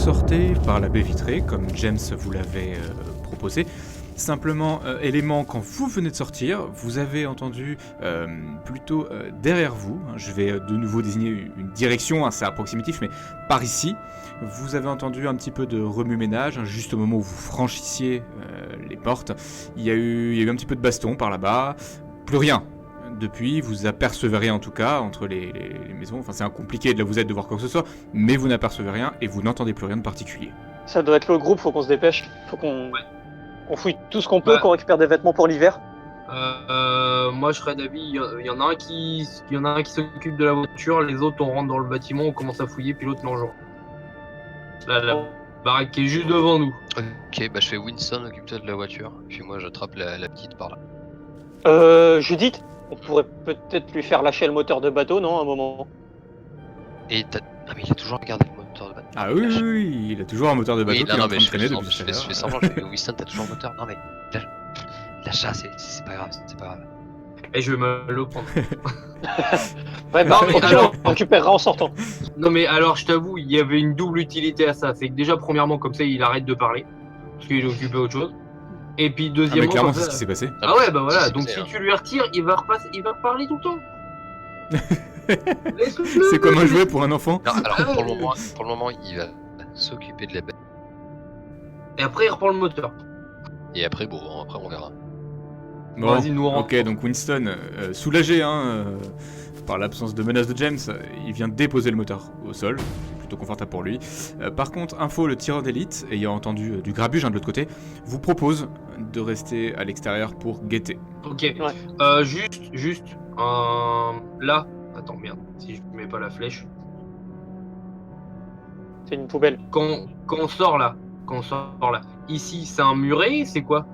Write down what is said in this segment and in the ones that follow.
sortez par la baie vitrée, comme James vous l'avait proposé. Simplement, élément, quand vous venez de sortir, vous avez entendu plutôt derrière vous, hein, je vais de nouveau désigner une direction, hein, c'est approximatif, mais par ici, vous avez entendu un petit peu de remue-ménage, hein, juste au moment où vous franchissiez les portes. Il y a eu un petit peu de baston par là-bas, plus rien. Depuis, vous apercevez rien en tout cas entre les maisons, enfin c'est compliqué de là où vous êtes de voir quoi que ce soit, mais vous n'apercevez rien et vous n'entendez plus rien de particulier. Ça doit être le groupe, faut qu'on se dépêche. Faut qu'on fouille tout ce qu'on peut, Ouais. qu'on récupère des vêtements pour l'hiver. Moi je serais d'avis, il y en a un qui s'occupe de la voiture, les autres on rentre dans le bâtiment, on commence à fouiller, puis l'autre non genre. La baraque qui est juste devant nous. Ok, bah je fais Winston, occupe-toi de la voiture, puis moi j'attrape la petite par là. Judith, on pourrait peut-être lui faire lâcher le moteur de bateau, non, à un moment. Et t'as... Ah mais il a toujours regardé le moteur de bateau. Ah oui, oui, il a toujours un moteur de bateau Oui, qui est en train de traîner depuis je tout à fais l'heure. semblant, je fais Winston, t'as toujours le moteur. Non mais, lâche ça, c'est pas grave, c'est pas grave. Et je vais me le prendre. Ouais, Non, mais alors- on récupérera en sortant. Non mais alors je t'avoue, il y avait une double utilité à ça. C'est que déjà premièrement comme ça il arrête de parler, parce qu'il est occupé à autre chose. Et puis Ah mais deuxièmement clairement comme c'est ça- ce qui s'est passé. Ah ouais bah voilà, C'est donc clair. si tu lui retires, il va parler tout le temps. Laisse-le. C'est comme un jouet pour un enfant. Non, alors Ah ouais, pour le moment, il va s'occuper de la bête. Et après il reprend le moteur. Et après, bon, après on verra. Bon, Vas-y, nous rentre. ok, donc Winston, soulagé par l'absence de menace de James, il vient déposer le moteur au sol, plutôt confortable pour lui. Par contre, info, le tireur d'élite, ayant entendu du grabuge de l'autre côté, vous propose de rester à l'extérieur pour guetter. Ok. Ouais. Juste, là. Attends merde, si je mets pas la flèche. C'est une poubelle. Quand on sort là, ici c'est un muret, c'est quoi?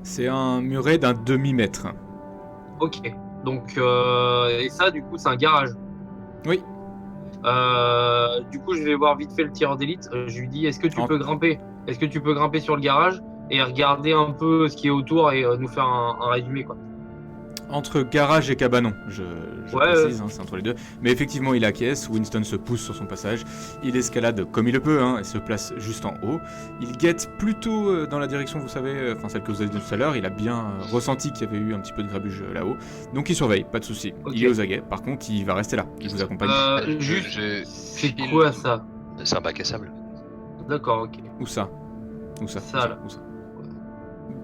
C'est un muret d'un demi-mètre. Ok. Donc et ça du coup c'est un garage. Oui. Du coup je vais voir vite fait le tireur d'élite. Je lui dis est-ce que tu En- peux grimper? Est-ce que tu peux grimper sur le garage et regarder un peu ce qui est autour et nous faire un résumé quoi. Entre garage et cabanon, je Ouais, précise, hein, c'est entre les deux. Mais effectivement, il acquiesce, Winston se pousse sur son passage, il escalade comme il le peut, hein, et se place juste en haut. Il guette plutôt dans la direction, vous savez, enfin celle que vous avez dit tout à l'heure, il a bien ressenti qu'il y avait eu un petit peu de grabuge là-haut. Donc il surveille, pas de souci. Ok. Il est aux aguets, par contre il va rester là, il vous accompagne. Juste, c'est file- quoi ça? C'est un bac à sable. D'accord, ok. Où ça Où ça Ça, là. Où ça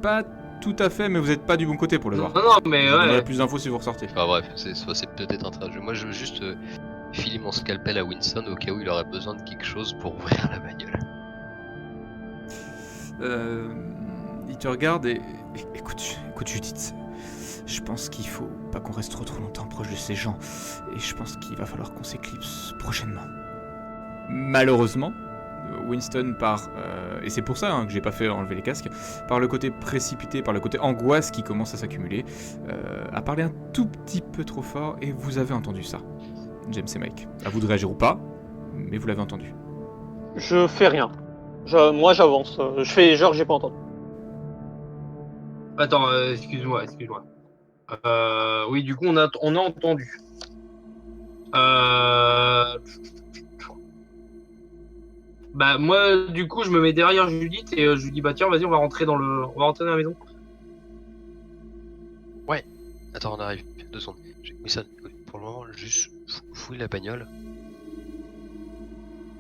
Pas tout à fait, mais vous êtes pas du bon côté pour le voir. Non, non, mais Je vous donnerai ouais. plus d'infos si vous ressortez. Enfin bref, c'est peut-être un trajet. Moi je veux juste filer mon scalpel à Winston au cas où il aurait besoin de quelque chose pour ouvrir la bagnole. Il te regarde et... Écoute Judith, je pense qu'il faut pas qu'on reste trop longtemps proche de ces gens, et je pense qu'il va falloir qu'on s'éclipse prochainement. Malheureusement, Winston part, et c'est pour ça que j'ai pas fait enlever les casques, par le côté précipité, par le côté angoisse qui commence à s'accumuler, a parlé un tout petit peu trop fort, et vous avez entendu ça, James et Mike. À vous de réagir ou pas, mais vous l'avez entendu. Je fais rien. Moi j'avance. Je fais genre que j'ai pas entendu. Attends, excuse-moi. Oui, du coup, on a entendu. Bah moi, du coup, je me mets derrière Judith et je lui dis bah tiens, vas-y, on va rentrer dans la maison. Attends, on arrive. 2 secondes. Winston, écoute, pour le moment, juste fouille la bagnole.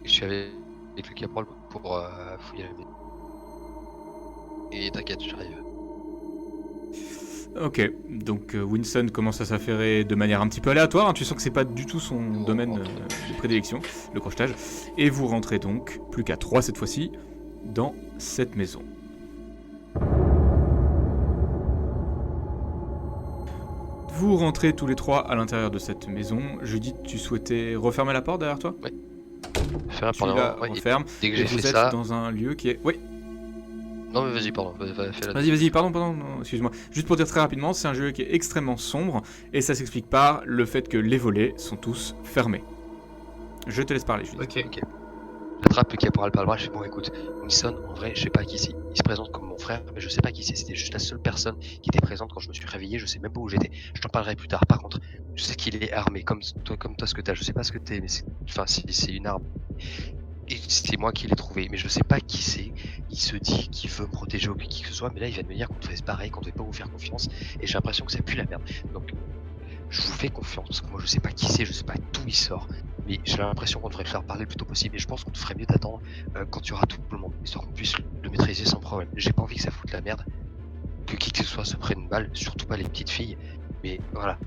Je suis avec le caporal pour fouiller la bagnole. Et t'inquiète, j'arrive. Ok, donc Winston commence à s'affairer de manière un petit peu aléatoire, hein, tu sens que c'est pas du tout son domaine de prédilection, le crochetage, et vous rentrez donc, plus qu'à 3 cette fois-ci, dans cette maison. Vous rentrez tous les 3 à l'intérieur de cette maison. Judith, tu souhaitais refermer la porte derrière toi? Faire Tu la refermes, dès que et j'ai vous fait êtes ça. dans un lieu qui est... Oui. Non, mais vas-y, pardon, fais-la. Vas-y, pardon, non, excuse-moi. Juste pour dire très rapidement, c'est un jeu qui est extrêmement sombre, et ça s'explique par le fait que les volets sont tous fermés. Je te laisse parler, Judith. Ok. J'attrape le caporal par le bras, je fais bon écoute, Winston, en vrai, je sais pas qui c'est. Il se présente comme mon frère, mais je sais pas qui c'est. C'était juste la seule personne qui était présente quand je me suis réveillé, je sais même pas où j'étais. Je t'en parlerai plus tard. Par contre, je sais qu'il est armé, comme toi ce que t'as. Je sais pas ce que t'es, mais c'est une arme. Et c'est moi qui l'ai trouvé, mais je sais pas qui c'est. Il se dit qu'il veut me protéger ou qui que ce soit, mais là il vient de me dire qu'on devait se barrer, qu'on devait pas vous faire confiance, et j'ai l'impression que ça pue la merde. Donc je vous fais confiance, parce que moi je sais pas qui c'est, je sais pas d'où il sort, mais j'ai l'impression qu'on devrait le faire parler le plus tôt possible, et je pense qu'on ferait mieux d'attendre quand il y aura tout le monde, histoire qu'on puisse le maîtriser sans problème. J'ai pas envie que ça foute la merde, que qui que ce soit se prenne une balle, surtout pas les petites filles, mais voilà.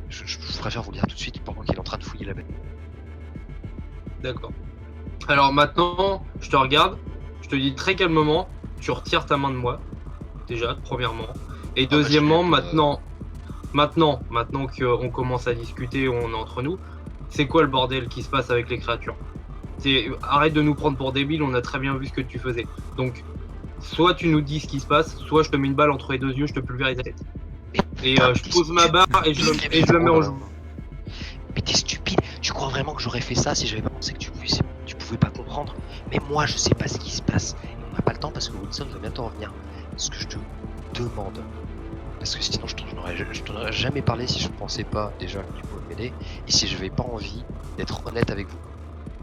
Je préfère vous le dire tout de suite pendant qu'il est en train de fouiller la bête. D'accord. Alors maintenant, je te regarde, je te dis très calmement, tu retires ta main de moi, déjà, premièrement. Et bah, deuxièmement, je vais pas- maintenant qu'on commence à discuter, on est entre nous, c'est quoi le bordel qui se passe avec les créatures? Arrête de nous prendre pour débiles, on a très bien vu ce que tu faisais. Donc, soit tu nous dis ce qui se passe, soit je te mets une balle entre les deux yeux, je te pulvérise la tête. Et je pose ma barre et je le mets en joue. Mais t'es stupide, tu crois vraiment que j'aurais fait ça si j'avais pas pensé que tu pouvais pas comprendre? Mais moi je sais pas ce qui se passe. Et on n'a pas le temps parce que Wilson va bientôt revenir. Ce que je te demande, parce que sinon je t'en aurais jamais parlé si je pensais pas déjà que tu pouvais m'aider, et si j'avais pas envie d'être honnête avec vous.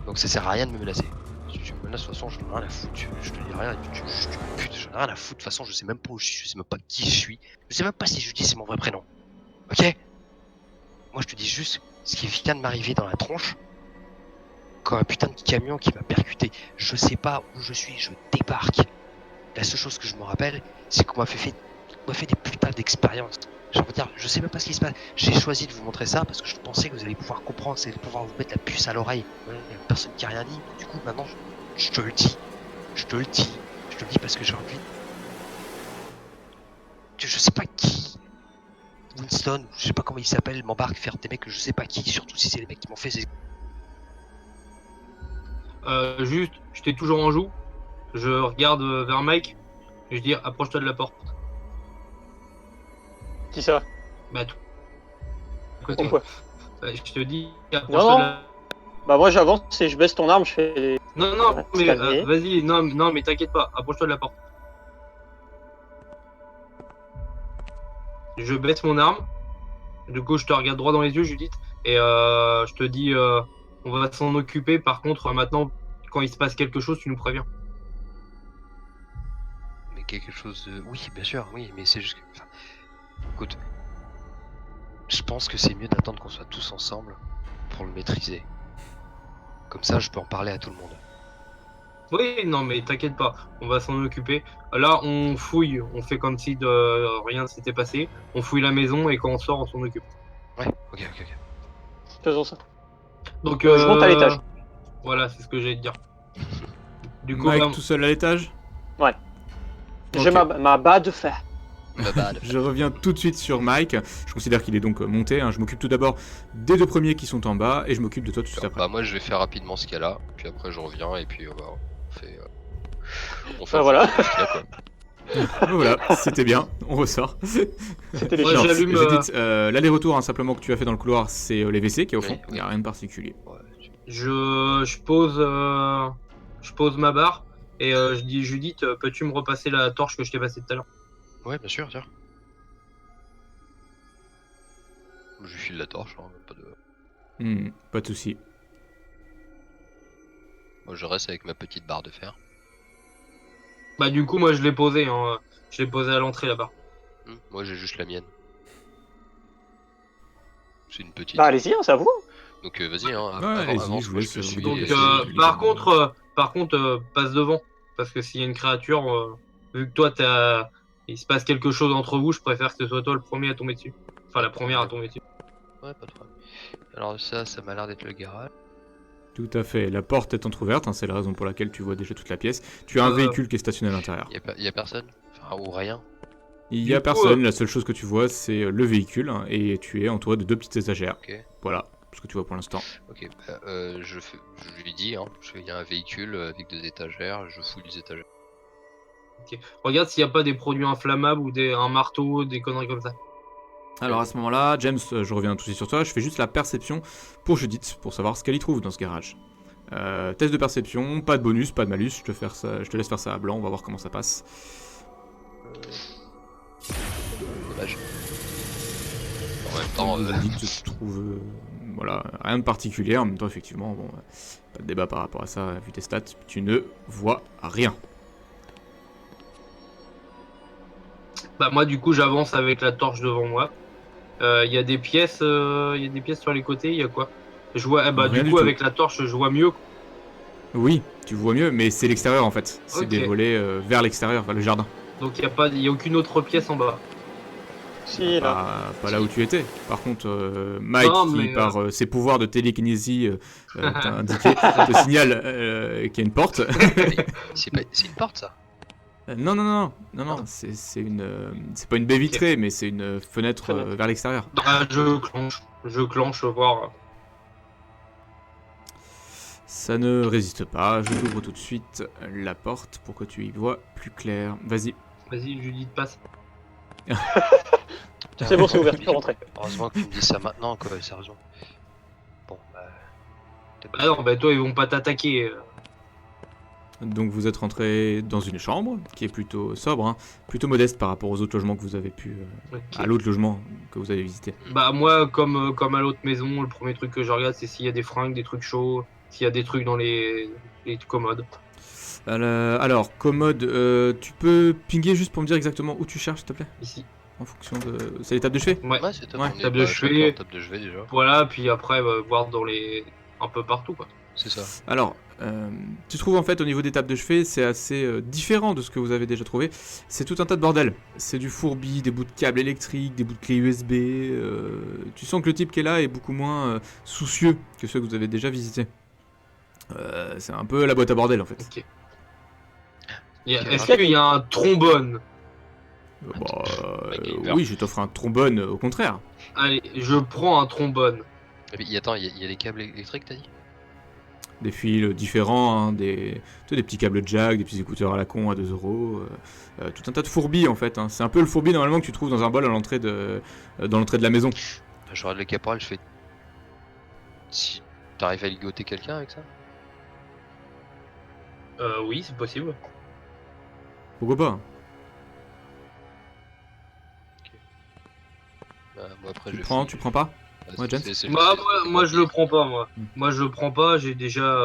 Donc ça sert à rien de me menacer. Si tu me menaces, de toute façon, j'en ai rien à foutre. Je te dis rien, tu me putes, j'en ai rien à foutre. De toute façon, je sais même pas où je suis, je sais même pas qui je suis. Je sais même pas si Judy c'est mon vrai prénom. Ok? Moi, je te dis juste ce qui vient de m'arriver dans la tronche. Quand un putain de camion qui m'a percuté. Je sais pas où je suis, je débarque. La seule chose que je me rappelle, c'est qu'on m'a fait des putains d'expériences. J'ai envie de dire, je sais même pas ce qui se passe. J'ai choisi de vous montrer ça parce que je pensais que vous allez pouvoir comprendre, c'est de pouvoir vous mettre la puce à l'oreille. Il y a personne qui a rien dit. Du coup, maintenant, je te le dis. Je te le dis parce que j'ai envie. Je sais pas qui. Winston, je sais pas comment il s'appelle, m'embarque faire des mecs que je sais pas qui, surtout si c'est les mecs qui m'ont fait ces... Juste, je t'ai toujours en joue. Je regarde vers Mike. Et je dis, approche-toi de la porte. Qui ça? Bah, tout. À côté. Pourquoi? Je te dis, Non, approche-toi non. de la... Bah moi j'avance et je baisse ton arme, je fais... Non, Ouais, mais calmer. vas-y, non, mais t'inquiète pas, approche-toi de la porte. Je baisse mon arme. Du coup, je te regarde droit dans les yeux, Judith. Et je te dis, on va s'en occuper. Par contre, maintenant, quand il se passe quelque chose, tu nous préviens. Mais quelque chose de... Oui, bien sûr, oui, mais c'est juste que... Enfin, écoute, je pense que c'est mieux d'attendre qu'on soit tous ensemble pour le maîtriser. Comme ça, je peux en parler à tout le monde. Oui, non, mais t'inquiète pas, on va s'en occuper. Là, on fouille, on fait comme si de rien ne s'était passé. On fouille la maison et quand on sort, on s'en occupe. Ouais, ok. Faisons ça. Donc, Je monte à l'étage. Voilà, c'est ce que j'allais te dire. Du coup, Mike bah, tout seul à l'étage? J'ai Ok. ma bas de fer. Je reviens tout de suite sur Mike. Je considère qu'il est donc monté. Je m'occupe tout d'abord des deux premiers qui sont en bas et je m'occupe de toi tout de suite après. Bah moi je vais faire rapidement ce qu'il y a là, puis après je reviens et puis on fait... on fait Bah voilà. ce qu'il y a, quoi. Voilà, c'était bien. On ressort. C'était les Ouais, chiens. Non, j'allume, Judith, l'aller-retour simplement que tu as fait dans le couloir, c'est les WC qui est au fond. Oui, Il n'y a rien de particulier. Ouais, je pose ma barre et je dis, Judith, peux-tu me repasser la torche que je t'ai passée tout à l'heure? Ouais, bien sûr, tiens. je lui file la torche, hein, pas de... Pas de souci. Moi je reste avec ma petite barre de fer. Bah, du coup, moi, je l'ai posée, hein. Je l'ai posée à l'entrée là-bas. Moi j'ai juste la mienne. C'est une petite. Bah allez-y, hein, c'est à vous. Donc vas-y, hein, Ouais, allez-y, avance, je vous moi, laisse te suis, vous Donc, diriger. par contre, passe devant. Parce que s'il y a une créature, vu que toi, il se passe quelque chose entre vous, je préfère que ce soit toi le premier à tomber dessus. Enfin, la première à tomber dessus. Ouais, pas de problème. Alors ça m'a l'air d'être le garage. Tout à fait. La porte est entrouverte, c'est la raison pour laquelle tu vois déjà toute la pièce. Tu as un véhicule qui est stationné à l'intérieur. Y a personne? Enfin, ou rien? Il Du y a coup, personne, la seule chose que tu vois c'est le véhicule et tu es entouré de deux petites étagères. Ok. Voilà, ce que tu vois pour l'instant. Ok, je lui dis, hein, il y a un véhicule avec des étagères, je fouille les étagères. Regarde s'il n'y a pas des produits inflammables ou un marteau, des conneries comme ça. Alors à ce moment-là, James, je reviens tout de suite sur toi, je fais juste la perception pour Judith, pour savoir ce qu'elle y trouve dans ce garage. Test de perception, pas de bonus, pas de malus, je te laisse faire ça à blanc, on va voir comment ça passe. Dommage. En même temps, Judith se trouve Voilà, rien de particulier. En même temps, effectivement, bon, pas de débat par rapport à ça. Vu tes stats, tu ne vois rien. Bah moi du coup j'avance avec la torche devant moi. Il y a des pièces, sur les côtés. Il y a quoi? Je vois. Bah Rien du du coup tout. avec la torche je vois mieux. Oui, tu vois mieux, mais c'est l'extérieur en fait. C'est Ok. des volets vers l'extérieur, vers le jardin. Donc il y a aucune autre pièce en bas. Si, là. Pas là où tu étais. Par contre, Mike, Non, qui mais, par ses pouvoirs de télékinésie t'a indiqué, te signale qu'il y a une porte. C'est une porte, ça. Non, c'est pas une baie vitrée, mais c'est une fenêtre Fenêtre. vers l'extérieur. Bah, je clenche voir. Ça ne résiste pas. Je t'ouvre tout de suite la porte pour que tu y vois plus clair. Vas-y. Vas-y Judith passe. Putain, C'est bon, c'est ouvert, tu peux rentrer. Heureusement que tu me dis ça maintenant, quoi, sérieusement. Bon, bah. t'es Ah non bah toi ils vont pas t'attaquer. Donc vous êtes rentré dans une chambre qui est plutôt sobre, hein, plutôt modeste par rapport aux autres logements que vous avez pu... Ok. à l'autre logement que vous avez visité. Bah moi comme à l'autre maison, le premier truc que je regarde c'est s'il y a des fringues, des trucs chauds, s'il y a des trucs dans les commodes. Alors, commode, tu peux pinguer juste pour me dire exactement où tu cherches, s'il te plaît? Ici. En fonction de... C'est les tables de chevet? Ouais. Ouais, c'est top. Ouais. On est Table de pas chacun chevet. en table de chevet déjà. Voilà, puis après voir dans les un peu partout quoi. C'est ça. Alors, tu trouves en fait au niveau des tables de chevet, c'est assez différent de ce que vous avez déjà trouvé. C'est tout un tas de bordel. C'est du fourbi, des bouts de câbles électriques, des bouts de clés USB. Tu sens que le type qui est là est beaucoup moins soucieux que ceux que vous avez déjà visités. C'est un peu la boîte à bordel en fait. Ok. Ok. Est-ce qu'il y a un trombone? Bah, MacGyver. oui, je t'offre un trombone au contraire. Allez, je prends un trombone. Et puis, attends, il y a les câbles électriques, t'as dit? Des fils différents, hein, tu sais, des petits câbles jack, des petits écouteurs à la con à 2 euros, tout un tas de fourbis en fait. Hein. C'est un peu le fourbi normalement que tu trouves dans un bol à l'entrée dans l'entrée de la maison. Je regarde le caporal, je fais. Si t'arrives à ligoter quelqu'un avec ça? Oui, c'est possible. Pourquoi pas? Bah, moi après Tu je prends, fais- tu prends pas? Bah, Ouais, James. Moi je le prends pas moi. Hmm. Moi je le prends pas, j'ai déjà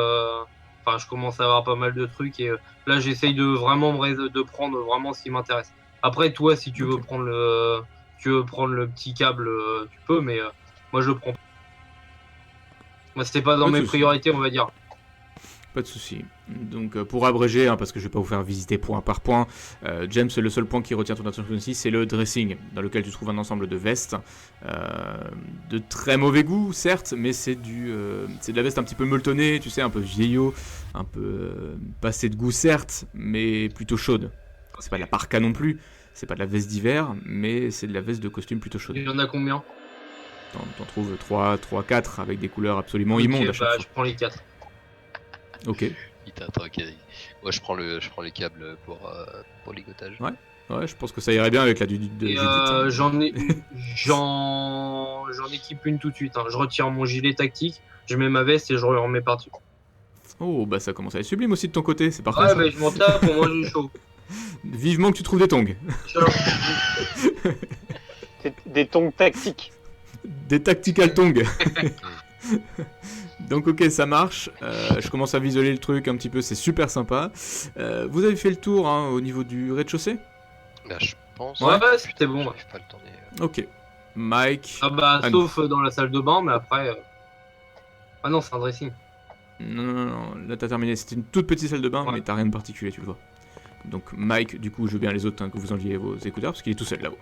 enfin je commence à avoir pas mal de trucs et là j'essaye de vraiment de prendre vraiment ce qui m'intéresse. Après toi si tu veux Ok. prendre le petit câble tu peux mais moi je le prends pas. Moi c'était pas dans Pas de mes souci. priorités on va dire. Pas de souci. Donc pour abréger, hein, parce que je vais pas vous faire visiter point par point, James, le seul point qui retient ton attention ici, c'est le dressing, dans lequel tu trouves un ensemble de vestes, de très mauvais goût certes, mais c'est de la veste un petit peu molletonnée, tu sais, un peu vieillot, un peu passée de goût certes, mais plutôt chaude. C'est pas de la parka non plus, c'est pas de la veste d'hiver, mais c'est de la veste de costume plutôt chaude. Il y en a combien? T'en trouves 3, 4 avec des couleurs absolument Ok, immondes à chaque bah, fois. je prends les 4. Ok. Putain, attends, ok. Moi je prends les câbles pour ligotage. Ouais, je pense que ça irait bien avec la de Et Judith. Hein. j'en équipe une tout de suite. Hein. Je retire mon gilet tactique, je mets ma veste et je le remets par-dessus. Oh, bah ça commence à être sublime aussi de ton côté, c'est parfait. Ouais, ça. mais je m'en tape, pour moi j'ai chaud. Vivement que tu trouves des tongs. Ciao. Des tongs tactiques. Des tactical tongs. Donc ok, ça marche. Je commence à visualiser le truc un petit peu, c'est super sympa. Vous avez fait le tour hein, au niveau du rez-de-chaussée? Bah, je pense. Ouais, c'était bon. Ouais. J'arrive pas à le tourner. Ok. Mike. Ah bah, Ah, sauf dans la salle de bain, mais après. Ah non, c'est un dressing. Non, là t'as terminé. C'était une toute petite salle de bain, Ouais. mais t'as rien de particulier, tu le vois. Donc Mike, du coup, je veux bien les autres hein, que vous enleviez vos écouteurs, parce qu'il est tout seul là-haut.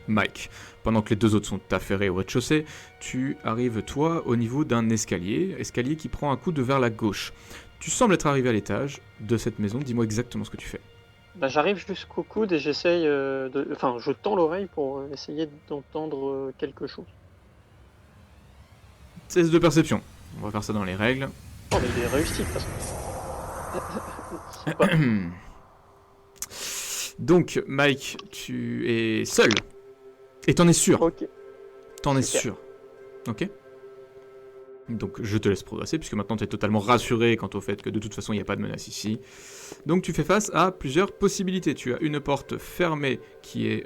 Mike, pendant que les deux autres sont affairés au rez-de-chaussée, tu arrives toi au niveau d'un escalier qui prend un coup de vers la gauche. Tu sembles être arrivé à l'étage de cette maison, dis-moi exactement ce que tu fais. Bah, j'arrive jusqu'au coude et j'essaye de. Enfin, je tends l'oreille pour essayer d'entendre quelque chose. Test de perception. On va faire ça dans les règles. Oh, mais il est réussi de toute façon. C'est quoi Donc, Mike, tu es seul. Et t'en es sûr. Ok. T'en es Super. sûr. Ok. Donc je te laisse progresser, puisque maintenant tu es totalement rassuré quant au fait que de toute façon il n'y a pas de menace ici. Donc tu fais face à plusieurs possibilités. Tu as une porte fermée qui est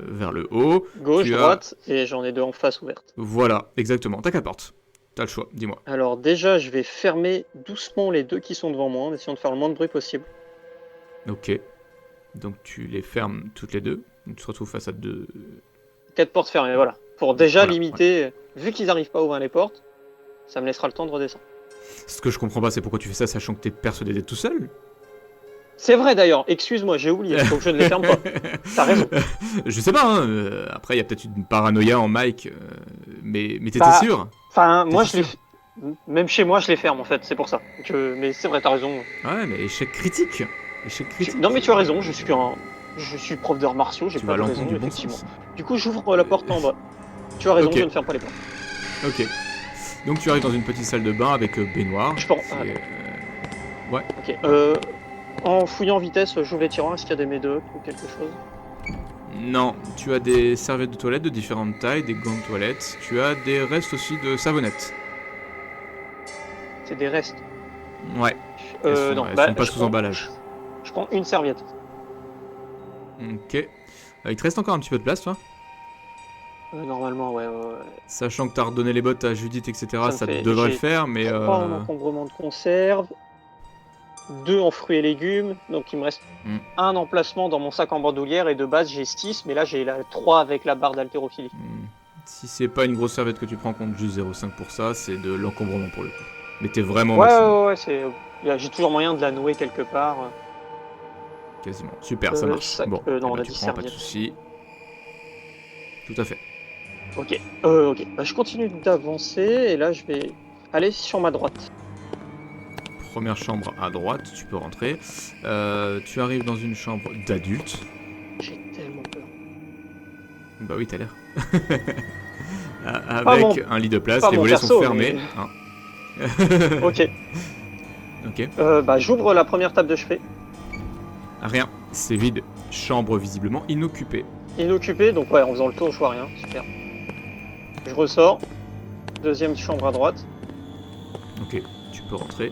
vers le haut. Gauche, Tu as- droite, et j'en ai deux en face ouvertes. Voilà, exactement. T'as quelle porte? T'as le choix, dis-moi. Alors déjà, je vais fermer doucement les deux qui sont devant moi, en essayant de faire le moins de bruit possible. Ok. Donc tu les fermes toutes les deux. Donc tu te retrouves face à deux... 4 portes fermées, voilà. Pour déjà Voilà, limiter, vu qu'ils n'arrivent pas à ouvrir les portes, ça me laissera le temps de redescendre. Ce que je comprends pas, c'est pourquoi tu fais ça sachant que t'es persuadé d'être tout seul. C'est vrai d'ailleurs, excuse-moi, j'ai oublié, donc je ne les ferme pas. T'as raison. Je sais pas, hein, après il y a peut-être une paranoïa en Mike, mais t'étais Bah, sûr? Enfin, moi T'es je les... Même chez moi, je les ferme en fait, c'est pour ça. Mais c'est vrai, t'as raison. Ouais, mais échec critique. Échec critique. Non mais tu as raison, je suis prof d'arts martiaux, j'ai Tu pas vas à de l'encontre raison, du bon effectivement. sens. Du coup, j'ouvre la porte en bas. Tu as raison, Ok. je ne ferme pas les portes. Ok. Donc tu arrives dans une petite salle de bain avec baignoire. Je pense- qui est, Ok. En fouillant en vitesse, j'ouvre les tiroirs, est-ce qu'il y a des médocs ou quelque chose? Non, tu as des serviettes de toilette de différentes tailles, des gants de toilette. Tu as des restes aussi de savonnettes. C'est des restes. Ouais. Elles sont, non, elles bah, sont pas je sous prends- emballage. Je prends une serviette. Ok. Il te reste encore un petit peu de place, toi? Normalement, ouais. Sachant que t'as redonné les bottes à Judith, etc., me ça fait- devrait le j'ai faire, mais... 3 en encombrement de conserve, 2 en fruits et légumes, donc il me reste Hmm. un emplacement dans mon sac en bandoulière, et de base j'ai 6, mais là j'ai 3 avec la barre d'haltérophilie. Si c'est pas une grosse serviette que tu prends, compte juste 0,5 pour ça, c'est de l'encombrement pour le coup. Mais t'es vraiment au Ouais, maximum, j'ai toujours moyen de la nouer quelque part. quasiment. Super, ça marche. sac- Bon, non, eh ben, on a tu dit prends, pas de serviette. soucis. Tout à fait. Ok, bah, je continue d'avancer, et là je vais aller sur ma droite. Première chambre à droite, tu peux rentrer. Tu arrives dans une chambre d'adulte. J'ai tellement peur. Bah oui, t'as l'air. Pas Avec un lit de place, pas les mon volets perso, sont fermés. mais- hein. Ok, Ok. bah j'ouvre la première table de chevet, Rien, c'est vide. Chambre visiblement inoccupée. inoccupée, donc ouais, en faisant le tour je vois rien, super. Je ressors, deuxième chambre à droite. Ok, tu peux rentrer.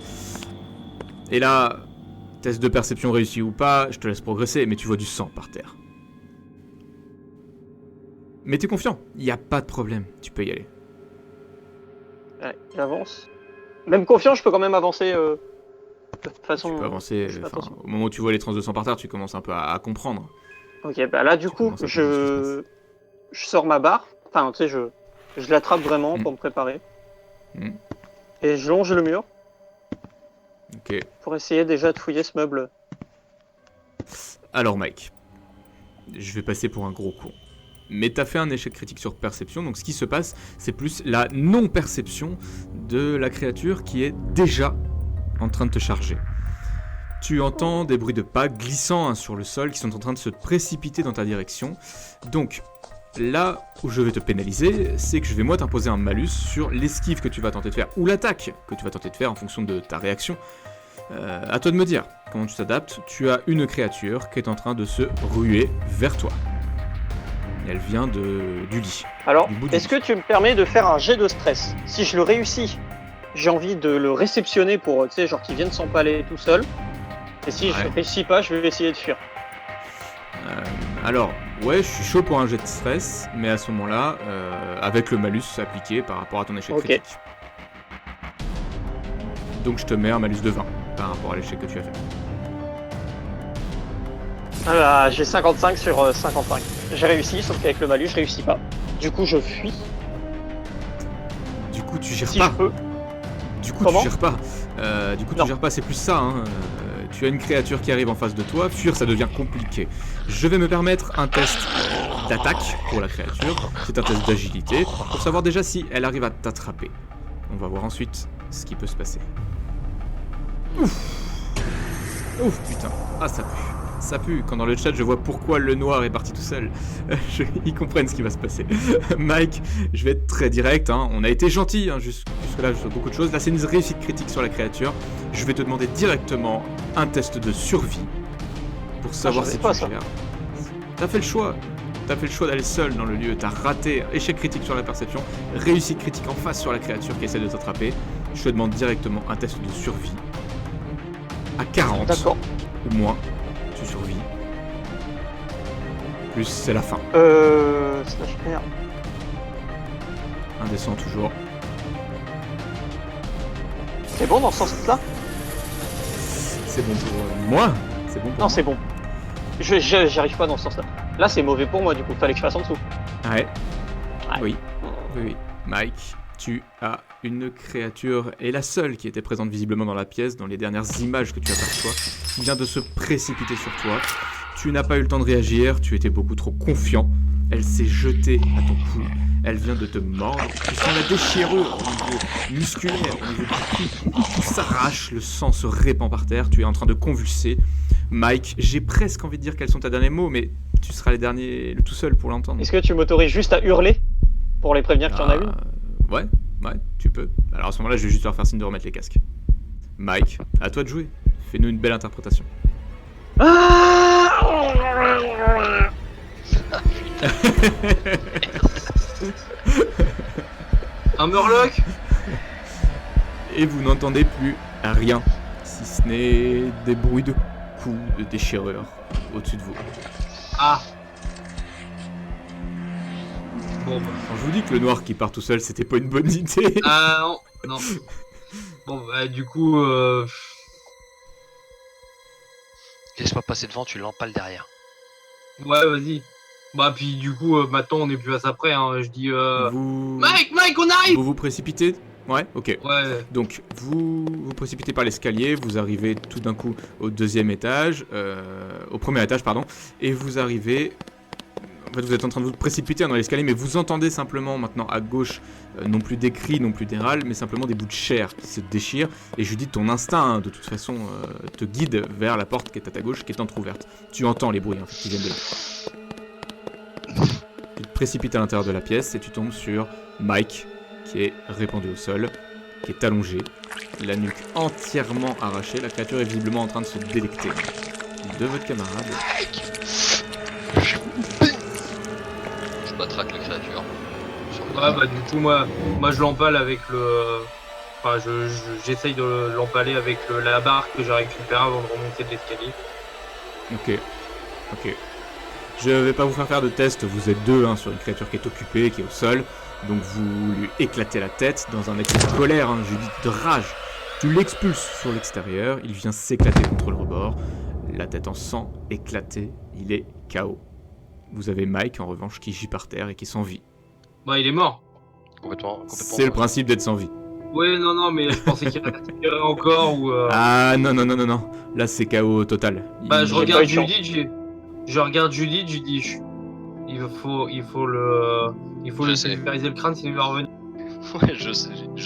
Et là, test de perception réussi ou pas, je te laisse progresser, mais tu vois du sang par terre. Mais t'es confiant, il n'y a pas de problème, tu peux y aller. Ouais, j'avance. Même confiant, je peux quand même avancer de toute façon. Tu peux avancer, je fais enfin, attention. au moment où tu vois les traces de sang par terre, tu commences un peu à comprendre. Ok, bah là du Tu coup, commences à comprendre ce qui je sors ma barre. Enfin, tu sais, je l'attrape vraiment Mm. pour me préparer. Mm. Et je longe le mur Ok. pour essayer déjà de fouiller ce meuble. Alors Mike, je vais passer pour un gros con. Mais t'as fait un échec critique sur perception, donc ce qui se passe, c'est plus la non-perception de la créature qui est déjà en train de te charger. Tu entends des bruits de pas glissant sur le sol qui sont en train de se précipiter dans ta direction. Donc là où je vais te pénaliser, c'est que je vais moi t'imposer un malus sur l'esquive que tu vas tenter de faire, ou l'attaque que tu vas tenter de faire en fonction de ta réaction. À toi de me dire comment tu t'adaptes. Tu as une créature qui est en train de se ruer vers toi. Elle vient du lit. Alors, Du bout du est-ce que tu me permets de faire un jet de stress? Si je le réussis, j'ai envie de le réceptionner pour, tu sais, genre qu'il vienne s'empaler tout seul. Et si je Ouais. réussis pas, je vais essayer de fuir. Alors, ouais, je suis chaud pour un jet de stress, mais à ce moment-là, avec le malus appliqué par rapport à ton échec Ok. critique. Donc je te mets un malus de 20 par rapport à l'échec que tu as fait. Ah bah, j'ai 55 sur 55. J'ai réussi, sauf qu'avec le malus, je réussis pas. Du coup, je fuis. Du coup, tu gères Si pas. je peux. Du coup, Comment tu gères pas. Du coup, Non. tu gères pas, c'est plus ça. Hein. Tu as une créature qui arrive en face de toi. Fuir, ça devient compliqué. Je vais me permettre un test d'attaque pour la créature. C'est un test d'agilité pour savoir déjà si elle arrive à t'attraper. On va voir ensuite ce qui peut se passer. Ouf, putain. Ah, ça pue. Ça pue. Quand dans le chat, je vois pourquoi le noir est parti tout seul. Ils comprennent ce qui va se passer. Mike, je vais être très direct. Hein. On a été gentil jusque-là sur beaucoup de choses. Là, c'est une réussite critique sur la créature. Je vais te demander directement un test de survie pour savoir je si savais pas tu ça. gères. T'as fait le choix. T'as fait le choix d'aller seul dans le lieu, t'as raté, échec critique sur la perception, réussite critique en face sur la créature qui essaie de t'attraper. Je te demande directement un test de survie. À 40 D'accord. ou moins, tu survis. Plus c'est la fin. Slash R. Indécent toujours. C'est bon dans ce sens-là? C'est bon pour moi. C'est bon pour Non, moi. c'est bon. J'y arrive pas dans ce sens-là. Là, c'est mauvais pour moi, du coup. Fallait que je fasse en dessous. Ouais. Ouais. Oui. Oui. Mike, tu as une créature, et la seule qui était présente visiblement dans la pièce, dans les dernières images que tu aperçois, qui vient de se précipiter sur toi. Tu n'as pas eu le temps de réagir, tu étais beaucoup trop confiant. Elle s'est jetée à ton cou. Elle vient de te mordre. Tu sens la déchirure au niveau musculaire, au niveau du cou. Tout s'arrache, le sang se répand par terre. Tu es en train de convulser. Mike, j'ai presque envie de dire quels sont tes derniers mots, mais tu seras les derniers, le tout seul pour l'entendre. Est-ce que tu m'autorises juste à hurler pour les prévenir qu'il y en a une? Ouais, tu peux. Alors à ce moment-là, je vais juste leur faire signe de remettre les casques. Mike, à toi de jouer. Fais-nous une belle interprétation. Un Murloc. Et vous n'entendez plus rien, si ce n'est des bruits de coups, de déchirures au-dessus de vous. Ah. Bon, bah. Quand je vous dis que le noir qui part tout seul, c'était pas une bonne idée. Ah non. Bon, bah, du coup, Laisse-moi passer devant, tu l'empales derrière. ouais, vas-y. Bah, puis du coup, maintenant, on est plus à ça près, hein. Je dis, Vous... Mike, on arrive! vous vous précipitez. Ouais, ok. Ouais. Donc, vous vous précipitez par l'escalier, vous arrivez tout d'un coup au deuxième étage, au premier étage, pardon, et vous arrivez... En fait, vous êtes en train de vous précipiter dans l'escalier, mais vous entendez simplement maintenant à gauche, non plus des cris, non plus des râles, mais simplement des bouts de chair qui se déchirent. Et Judith, ton instinct, hein, de toute façon, te guide vers la porte qui est à ta gauche, qui est entrouverte. Tu entends les bruits, en fait, qui viennent de là. Tu te précipites à l'intérieur de la pièce et tu tombes sur Mike, qui est répandu au sol, qui est allongé, la nuque entièrement arrachée. La créature est visiblement en train de se délecter de votre camarade. Je matraque la créature. Sur le Ouais, bah, du coup, moi je l'empale avec le. Enfin, j'essaye de l'empaler avec la barre que j'ai récupérée avant de remonter de l'escalier. Ok. Je vais pas vous faire de test, vous êtes deux sur une créature qui est occupée, qui est au sol. Donc vous lui éclatez la tête dans un excès de colère, Judith, de rage. Tu l'expulses sur l'extérieur, il vient s'éclater contre le rebord. La tête en sang, éclatée, il est KO. Vous avez Mike en revanche qui gît par terre et qui est sans vie. Bah, il est mort. Complètement. C'est le principe d'être sans vie. Ouais, non, mais je pensais qu'il respirait encore ou. Ah non. Là c'est KO total. Bah, je pas regarde eu de chance. Judith, je dis, il faut Je lui sais. pulvériser le crâne sinon il va revenir. Ouais, je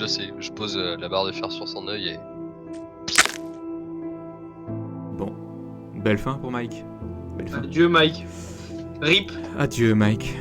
sais. Je pose la barre de fer sur son œil et... Bon, belle fin pour Mike. Belle fin. Adieu Mike. RIP. Adieu Mike.